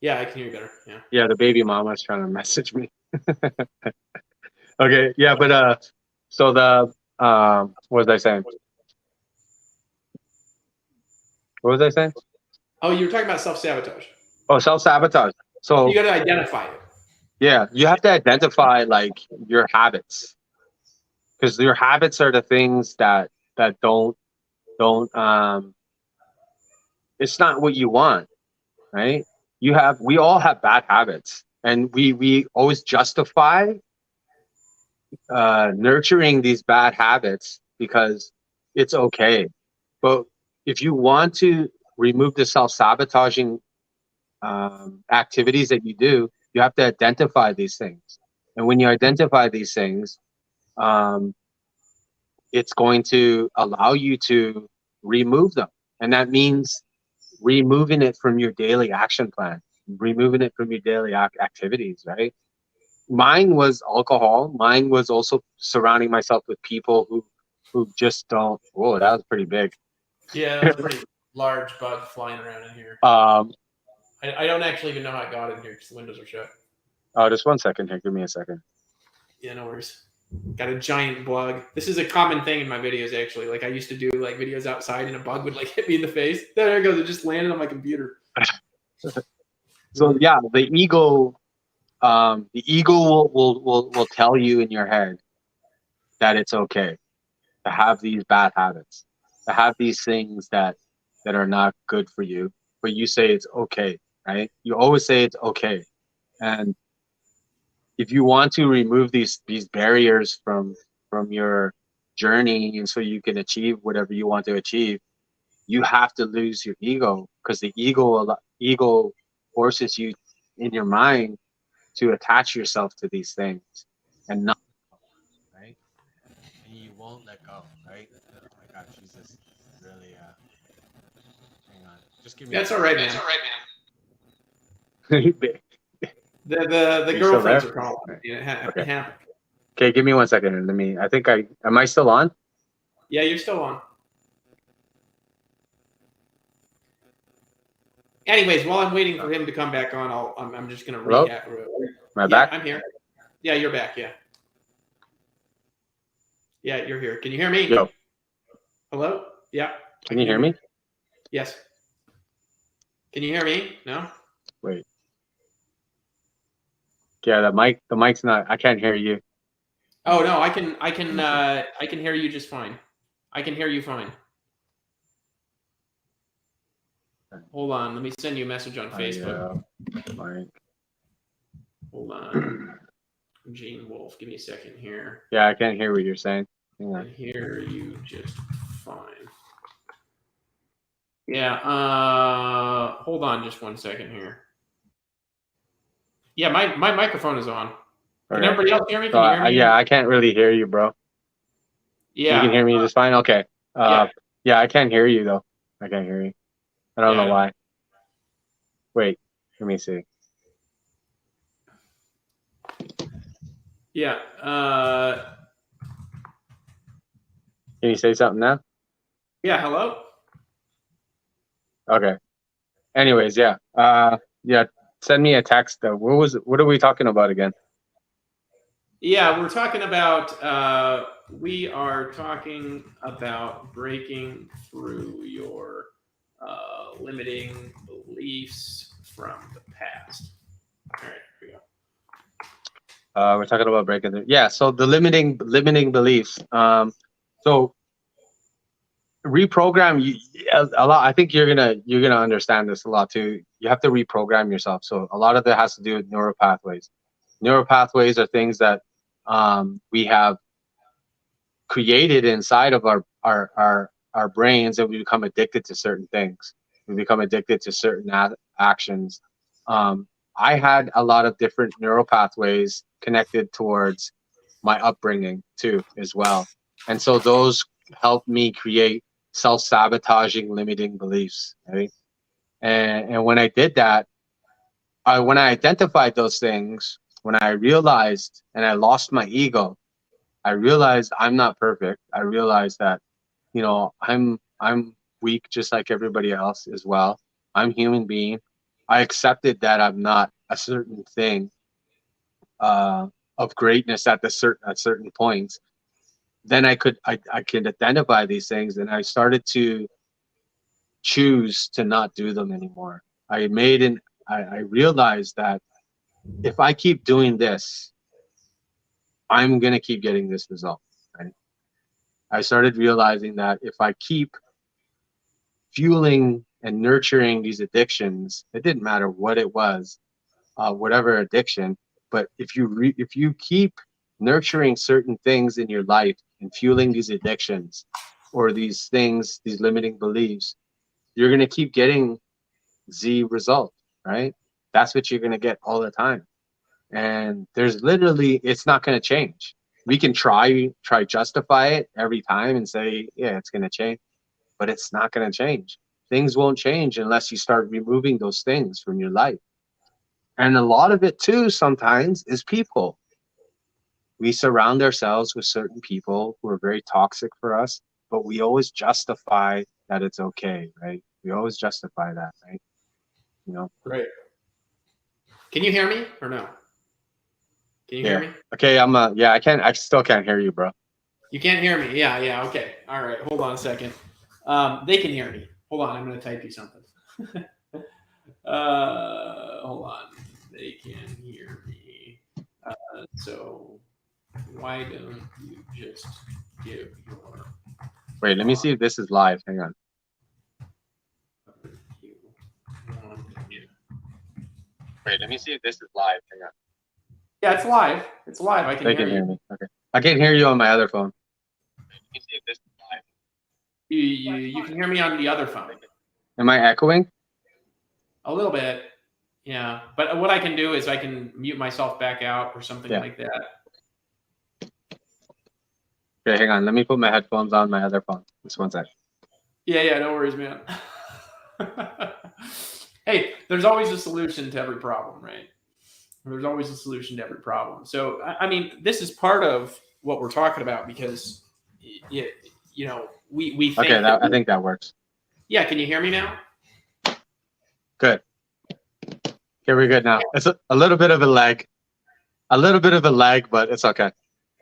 Yeah, I can hear you better. Yeah. Yeah, the baby mama's trying to message me. Okay, yeah, but so the what was I saying? What was I saying? Oh, you were talking about self-sabotage. Oh, self-sabotage. So you got to identify it. Yeah, you have to identify like your habits, because your habits are the things that don't it's not what you want, right? We all have bad habits, and we always justify nurturing these bad habits because it's okay. But if you want to remove the self-sabotaging activities that you do, you have to identify these things. And when you identify these things, it's going to allow you to remove them. And that means removing it from your daily action plan, removing it from your daily activities, right? Mine was alcohol. Mine was also surrounding myself with people who just don't. Whoa, that was pretty big. Yeah, that was a pretty large bug flying around in here. I don't actually even know how it got in here because the windows are shut. Oh, just 1 second here. Give me a second. Yeah, no worries. Got a giant bug. This is a common thing in my videos, actually. Like, I used to do like videos outside, and a bug would like hit me in the face. There it goes. It just landed on my computer. So yeah, the ego will tell you in your head that it's okay to have these bad habits, to have these things that are not good for you, but you say it's okay, right? You always say it's okay. And if you want to remove these barriers from your journey, and so you can achieve whatever you want to achieve, you have to lose your ego, because the ego forces you in your mind to attach yourself to these things and not, right? And you won't let go, right? Oh my God, Jesus, really. Hang on, just give me. That's all right, man. That's all right, man. The girlfriends are calling. Yeah, Okay. it happened. Okay, give me 1 second. Am I still on? Yeah, you're still on. Anyways, while I'm waiting for him to come back on, I'm just gonna recap. Am I back? I'm here. Yeah, you're back. Yeah. Yeah, you're here. Can you hear me? Yo. Hello? Yeah. Can you hear me? Yes. Can you hear me? No? Wait. Yeah, the mic's not. I can't hear you. Oh no, I can hear you just fine. I can hear you fine. Hold on, let me send you a message on Facebook. Mike. Hold on. Gene Wolff, give me a second here. Yeah, I can't hear what you're saying. I hear you just fine. Yeah, hold on just 1 second here. Yeah, my microphone is on. Can everybody else hear me? Can you hear me? Yeah, I can't really hear you, bro. Yeah. You can hear me just fine? Okay. Yeah, I can't hear you, though. I can't hear you. I don't know why. Wait, let me see. Yeah. Can you say something now? Yeah, hello? Okay. Anyways, yeah. Yeah, send me a text. What are we talking about again? Yeah, we are talking about breaking through your limiting beliefs from the past. All right, here we go. We're talking about breaking the, yeah. So the limiting beliefs. So reprogram you a lot. I think you're gonna understand this a lot too. You have to reprogram yourself. So a lot of it has to do with neural pathways. Neural pathways are things that we have created inside of our brains, and we become addicted to certain things. We become addicted to certain actions. I had a lot of different neural pathways connected towards my upbringing too, as well, and so those helped me create self-sabotaging, limiting beliefs. Right, and when I did that, when I identified those things, when I realized and I lost my ego, I realized I'm not perfect. I realized that, I'm weak just like everybody else as well. I'm a human being. I accepted that I'm not a certain thing uh, of greatness at certain points. Then I could identify these things, and I started to choose to not do them anymore. I realized that if I keep doing this, I'm gonna keep getting this result. Right? I started realizing that if I keep fueling and nurturing these addictions, it didn't matter what it was, whatever addiction, but if you keep nurturing certain things in your life and fueling these addictions or these things, these limiting beliefs, you're going to keep getting Z result, right? That's what you're going to get all the time. And there's literally, it's not going to change. We can try justify it every time and say, yeah, it's going to change, but it's not going to change. Things won't change unless you start removing those things from your life. And a lot of it too sometimes is people. We surround ourselves with certain people who are very toxic for us, but we always justify that it's okay, right? We always justify that, right? You know? Great. Can you hear me or no? Can you hear Yeah. me? Okay, I still can't hear you, bro. You can't hear me. Yeah, yeah. Okay. All right. Hold on a second. They can hear me. Hold on. I'm going to type you something. Hold on. They can hear me. So why don't you just give your Wait, let me see if this is live. Hang on. you want? Wait, let me see if this is live. Hang on. Yeah, it's live. It's live. I can They hear can you. hear me. Okay. I can't hear you on my other phone. Let me see if this is live. You can hear me on the other phone. Am I echoing? A little bit. Yeah. But what I can do is I can mute myself back out or something like that. Okay, hang on. Let me put my headphones on my other phone. Just one sec. Yeah, yeah, no worries, man. Hey, there's always a solution to every problem, right? There's always a solution to every problem. So, I mean, this is part of what we're talking about because, we think Okay, I think that works. Yeah, can you hear me now? Good. Okay, we're good now. It's a little bit of a lag. A little bit of a lag, but it's okay.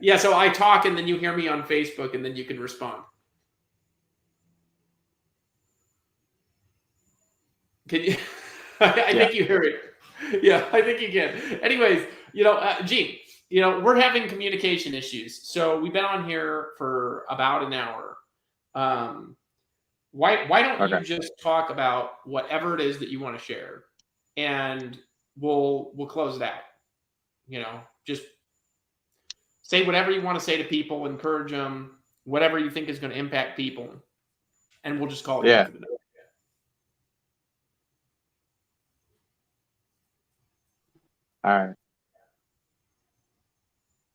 Yeah, so I talk and then you hear me on Facebook and then you can respond. Can you? I think you hear it. Yeah, I think you can. Anyways, Gene, we're having communication issues. So we've been on here for about an hour. Why don't you just talk about whatever it is that you want to share, and we'll close it out. Just say whatever you want to say to people, encourage them, whatever you think is going to impact people, and we'll just call it good for the night. All right.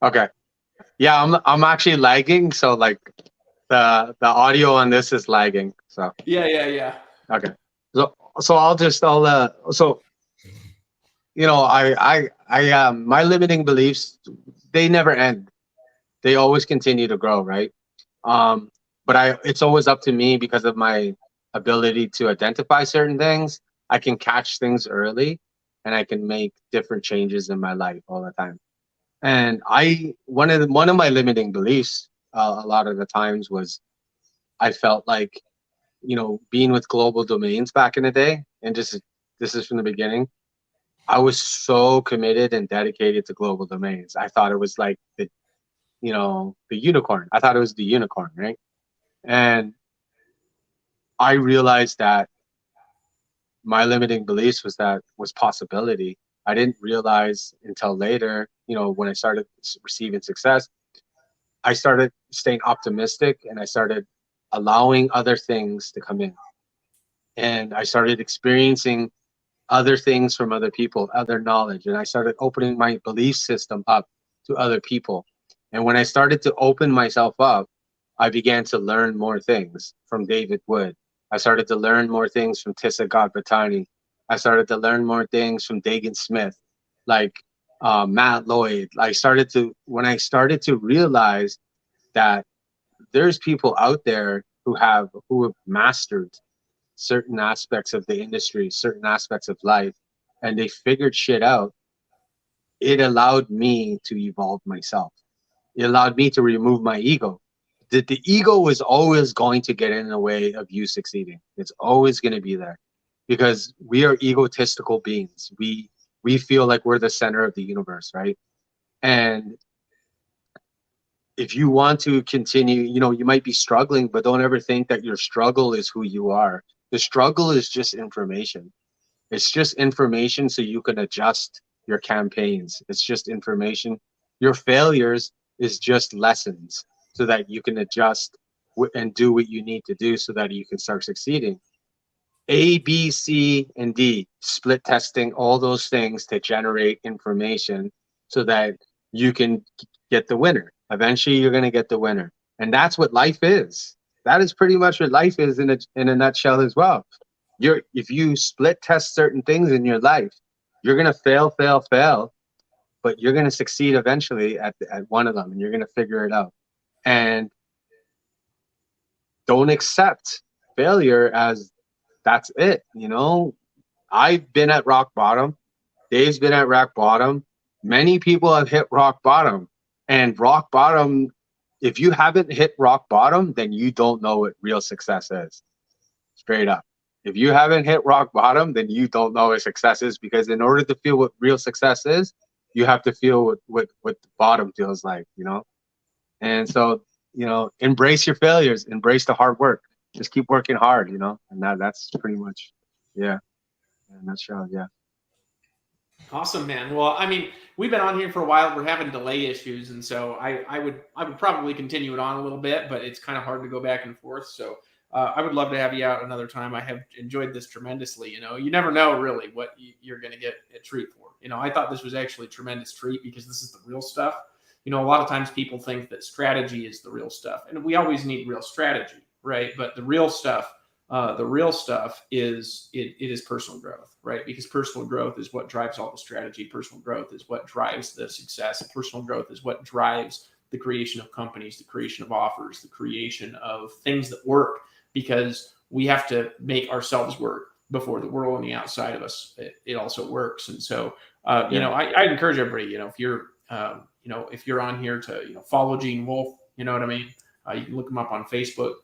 Okay. Yeah, I'm actually lagging, so like the audio on this is lagging. So yeah. Okay. So my limiting beliefs, they never end. They always continue to grow, right? But it's always up to me because of my ability to identify certain things. I can catch things early, and I can make different changes in my life all the time. And one of my limiting beliefs a lot of the times was I felt like, being with global domains back in the day, and just this is from the beginning, I was so committed and dedicated to global domains. I thought it was like the unicorn. I thought it was the unicorn, right? And I realized that my limiting beliefs was possibility. I didn't realize until later, when I started receiving success, I started staying optimistic and I started allowing other things to come in. And I started experiencing other things from other people, other knowledge. And I started opening my belief system up to other people. And when I started to open myself up, I began to learn more things from David Wood. I started to learn more things from Tissa Godbotani. I started to learn more things from Dagan Smith, like Matt Lloyd. When I started to realize that there's people out there who have mastered certain aspects of the industry, certain aspects of life, and they figured shit out, it allowed me to evolve myself. It allowed me to remove my ego. The ego was always going to get in the way of you succeeding. It's always going to be there because we are egotistical beings. We feel like we're the center of the universe, right? And if you want to continue, you might be struggling, but don't ever think that your struggle is who you are. The struggle is just information. It's just information so you can adjust your campaigns. It's just information. Your failures is just lessons so that you can adjust and do what you need to do so that you can start succeeding. A, B, C, and D, split testing, all those things to generate information so that you can get the winner. Eventually, you're going to get the winner. And that's what life is. That is pretty much what life is in a nutshell as well. If you split test certain things in your life, you're going to fail, but you're going to succeed eventually at one of them, and you're going to figure it out. And don't accept failure as that's it. I've been at rock bottom. Dave's been at rock bottom. Many people have hit rock bottom. And rock bottom, if you haven't hit rock bottom, then you don't know what real success is. Straight up. If you haven't hit rock bottom, then you don't know what success is, because in order to feel what real success is, you have to feel what the bottom feels like, And so, embrace your failures, embrace the hard work. Just keep working hard, and that's pretty much, yeah, in a nutshell, yeah. Awesome, man. Well, I mean, we've been on here for a while. We're having delay issues, and so I would probably continue it on a little bit, but it's kind of hard to go back and forth. So I would love to have you out another time. I have enjoyed this tremendously. You never know really what you're going to get a treat for. I thought this was actually a tremendous treat because this is the real stuff. A lot of times people think that strategy is the real stuff, and we always need real strategy, right? But the real stuff is it is personal growth, right? Because personal growth is what drives all the strategy. Personal growth is what drives the success. Personal growth is what drives the creation of companies, the creation of offers, the creation of things that work, because we have to make ourselves work before the world on the outside of us, it also works. And so, I encourage everybody, if you're on here to, follow Gene Wolff, you know what I mean? You can look him up on Facebook.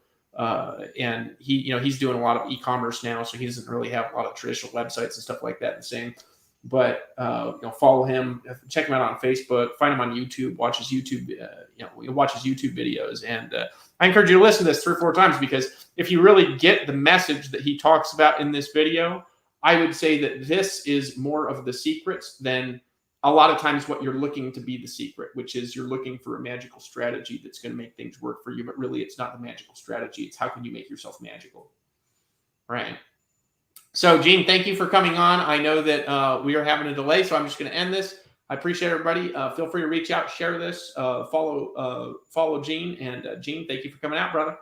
And he's doing a lot of e-commerce now, so he doesn't really have a lot of traditional websites and stuff like that the same. But follow him, check him out on Facebook, find him on YouTube, watch his YouTube, watch his YouTube videos, and I encourage you to listen to this 3 or 4 times, because if you really get the message that he talks about in this video, I would say that this is more of the secrets than a lot of times what you're looking to be the secret, which is you're looking for a magical strategy that's going to make things work for you. But really, it's not the magical strategy. It's how can you make yourself magical, right? So, Gene, thank you for coming on. I know that we are having a delay, so I'm just going to end this. I appreciate everybody. Feel free to reach out, share this, follow Gene. And Gene, thank you for coming out, brother.